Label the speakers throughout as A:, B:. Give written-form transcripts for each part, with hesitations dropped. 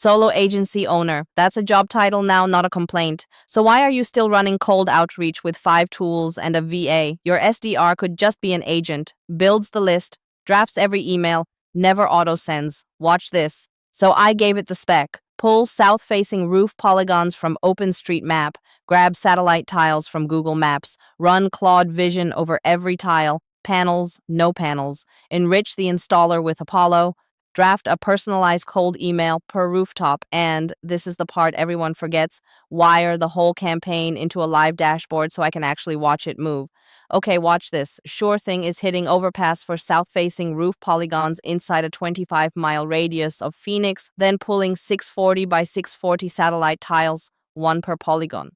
A: Solo agency owner. That's a job title now, not a complaint. So why are you still running cold outreach with 5 tools and a VA? Your SDR could just be an agent, builds the list, drafts every email, never auto-sends. Watch this. So I gave it the spec. Pull south-facing roof polygons from OpenStreetMap, grab satellite tiles from Google Maps, run Claude Vision over every tile, panels, no panels, enrich the installer with Apollo, draft a personalized cold email per rooftop, and this is the part everyone forgets, wire the whole campaign into a live dashboard so I can actually watch it move. Okay, watch this. SureThing is hitting overpass for south-facing roof polygons inside a 25-mile radius of Phoenix, then pulling 640 by 640 satellite tiles, one per polygon.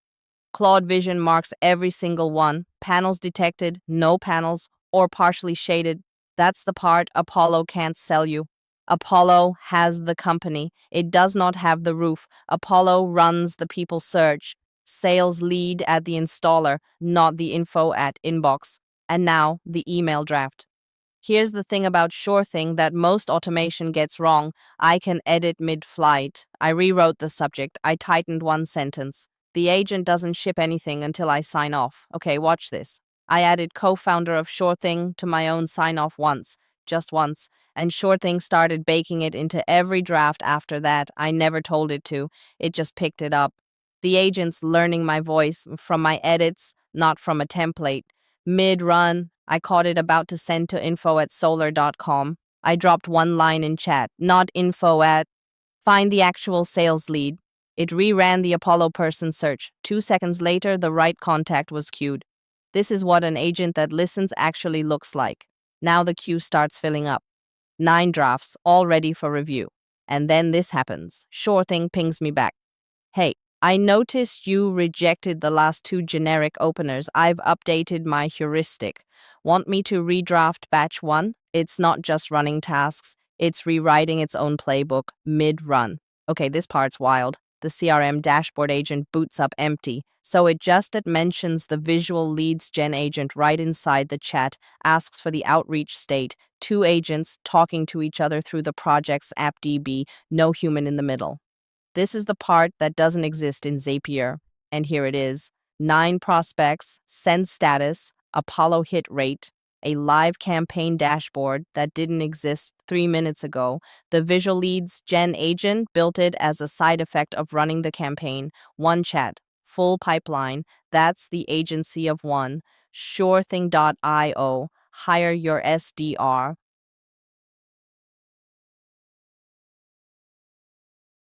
A: Claude Vision marks every single one. Panels detected, no panels, or partially shaded. That's the part Apollo can't sell you. Apollo has the company. It does not have the roof. Apollo runs the people search. Sales lead at the installer, not the info at inbox. And now, the email draft. Here's the thing about SureThing that most automation gets wrong. I can edit mid-flight. I rewrote the subject. I tightened one sentence. The agent doesn't ship anything until I sign off. Okay, watch this. I added co-founder of SureThing to my own sign-off once, just once, and SureThing started baking it into every draft after that. I never told it to. It just picked it up. The agent's learning my voice from my edits, not from a template. Mid-run, I caught it about to send to info@solar.com. I dropped one line in chat, not info at. Find the actual sales lead. It reran the Apollo person search. 2 seconds later, the right contact was queued. This is what an agent that listens actually looks like. Now the queue starts filling up. 9 drafts, all ready for review. And then this happens. SureThing pings me back. Hey, I noticed you rejected the last 2 generic openers. I've updated my heuristic. Want me to redraft batch 1? It's not just running tasks. It's rewriting its own playbook mid-run. Okay, this part's wild. The CRM dashboard agent boots up empty. So it mentions the visual leads gen agent right inside the chat, asks for the outreach state, 2 agents talking to each other through the project's AppDB, no human in the middle. This is the part that doesn't exist in Zapier, and here it is. 9 prospects, send status, Apollo hit rate, a live campaign dashboard that didn't exist 3 minutes ago. The visual leads gen agent built it as a side effect of running the campaign. 1 chat, full pipeline, that's the agency of one. SureThing.io, hire your SDR.